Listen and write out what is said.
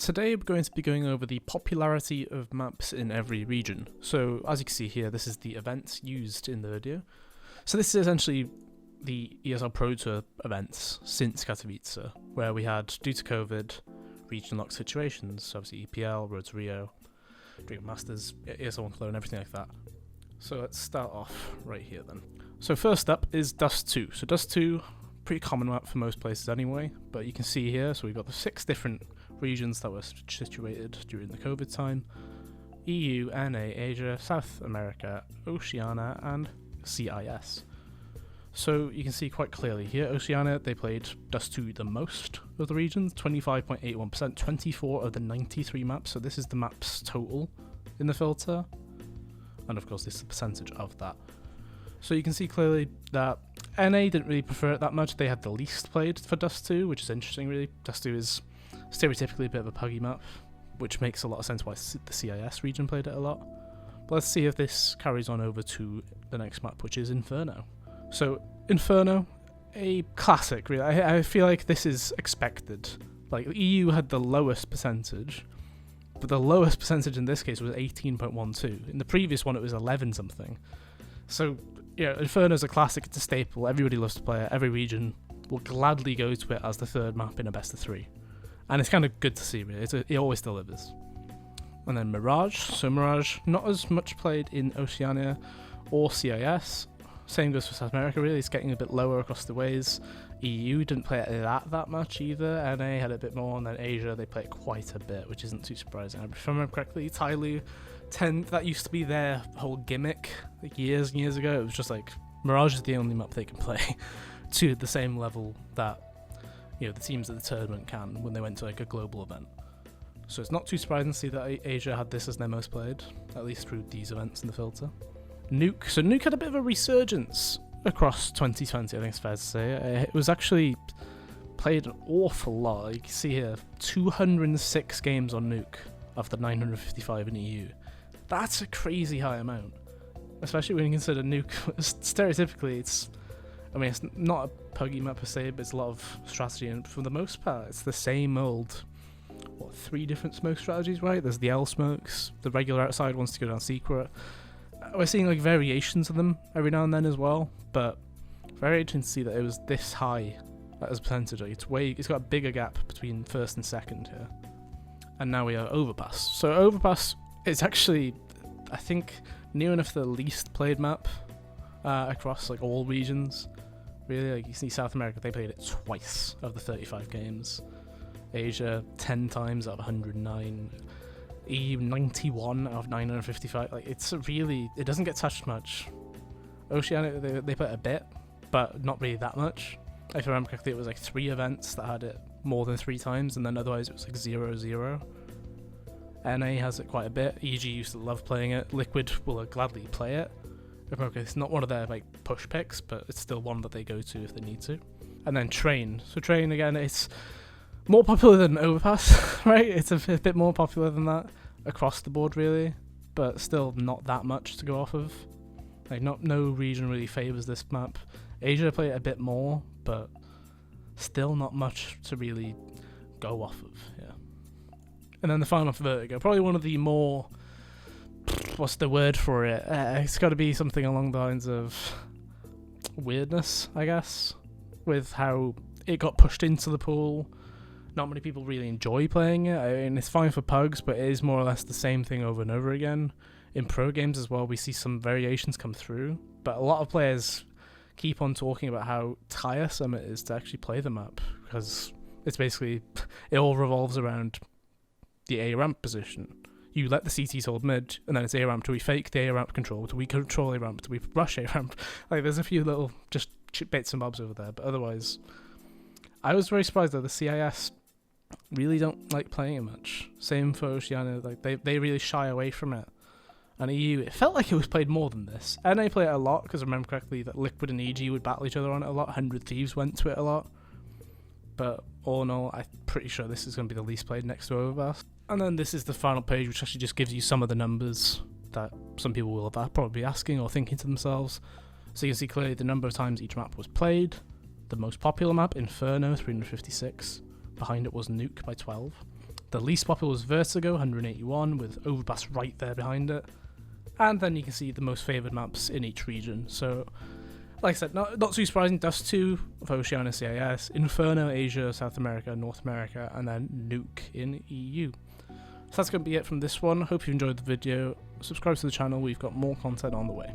Today we're going to be going over the popularity of maps in every region. So as you can see here, this is the events used in the video. So this is essentially the ESL Pro Tour events since Katowice, where we had, due to COVID, region lock situations, so obviously EPL, Road to Rio, Dream Masters, ESL 1 Flow and everything like that. So let's start off right here then. So first up is Dust 2. So Dust 2, pretty common map for most places anyway, but you can see here, so we've got the 6 different regions that were situated during the COVID time: EU, NA, Asia, South America, Oceania and CIS. So you can see quite clearly here, Oceania, they played Dust 2 the most of the regions, 25.81%, 24 of the 93 maps, so this is the maps total in the filter, and of course this is the percentage of that. So you can see clearly that NA didn't really prefer it that much. They had the least played for Dust 2, which is interesting really. Dust 2 is stereotypically a bit of a puggy map, which makes a lot of sense why the CIS region played it a lot. But let's see if this carries on over to the next map, which is Inferno. So Inferno, a classic really. I feel like this is expected. Like EU had the lowest percentage, but the lowest percentage in this case was 18.12. In the previous one it was 11 something. So yeah, Inferno's a classic, it's a staple, everybody loves to play it, every region will gladly go to it as the third map in a best of 3. And it's kind of good to see really, it always delivers. And then Mirage, so Mirage, not as much played in Oceania or CIS, same goes for South America really, it's getting a bit lower across the ways. EU didn't play it that much either, NA had a bit more, and then Asia they play it quite a bit, which isn't too surprising. If I remember correctly, Tyloo, that used to be their whole gimmick like years and years ago. It was just like, Mirage is the only map they can play to the same level that, you know, the teams at the tournament can when they went to like a global event. So it's not too surprising to see that Asia had this as their most played, at least through these events in the filter. Nuke, so Nuke had a bit of a resurgence across 2020, I think it's fair to say. It was actually played an awful lot. You can see here, 206 games on Nuke of the 955 in EU. That's a crazy high amount, especially when you consider Nuke, stereotypically it's not a puggy map per se, but it's a lot of strategy, and for the most part it's the same old, 3 different smoke strategies, right? There's the L smokes, the regular outside wants to go down secret. We're seeing like variations of them every now and then as well, but very interesting to see that it was this high as a percentage. It's got a bigger gap between first and second here. And now we are Overpass. So Overpass is actually, I think, near enough the least played map across like all regions. Really, like you see South America, they played it twice of the 35 games. Asia 10 times out of 109. EU 91 out of 955. Like it doesn't get touched much. Oceania they played a bit, but not really that much. If I remember correctly, it was like 3 events that had it more than 3 times, and then otherwise it was like 0-0. NA has it quite a bit. EG used to love playing it. Liquid will gladly play it. It's not one of their like push picks, but it's still one that they go to if they need to. And then Train. So Train again, it's more popular than Overpass, right? It's a bit more popular than that across the board really, but still not that much to go off of. Like no region really favours this map. Asia play it a bit more, but still not much to really go off of. Yeah. And then the final for Vertigo, probably one of the more, what's the word for it? It's got to be something along the lines of weirdness, I guess, with how it got pushed into the pool. Not many people really enjoy playing it. I mean, it's fine for pugs, but it is more or less the same thing over and over again. In pro games as well, we see some variations come through, but a lot of players keep on talking about how tiresome it is to actually play the map, because it's basically, it all revolves around the A ramp position. You let the CTs hold mid, and then it's A ramp till we fake the A ramp control, till we control A ramp, till we rush A ramp. Like there's a few little just bits and bobs over there, but otherwise, I was very surprised though. The CIS really don't like playing it much. Same for Oceania, like they really shy away from it. And EU, it felt like it was played more than this. NA play it a lot, because I remember correctly that Liquid and EG would battle each other on it a lot. 100 Thieves went to it a lot. But all in all, I'm pretty sure this is going to be the least played next to Overpass. And then this is the final page, which actually just gives you some of the numbers that some people will probably be asking or thinking to themselves. So you can see clearly the number of times each map was played. The most popular map, Inferno, 356. Behind it was Nuke by 12. The least popular was Vertigo, 181, with Overpass right there behind it. And then you can see the most favoured maps in each region. So, like I said, not too surprising, Dust 2 of Oceania CIS, Inferno, Asia, South America, North America, and then Nuke in EU. So that's going to be it from this one. Hope you enjoyed the video. Subscribe to the channel, we've got more content on the way.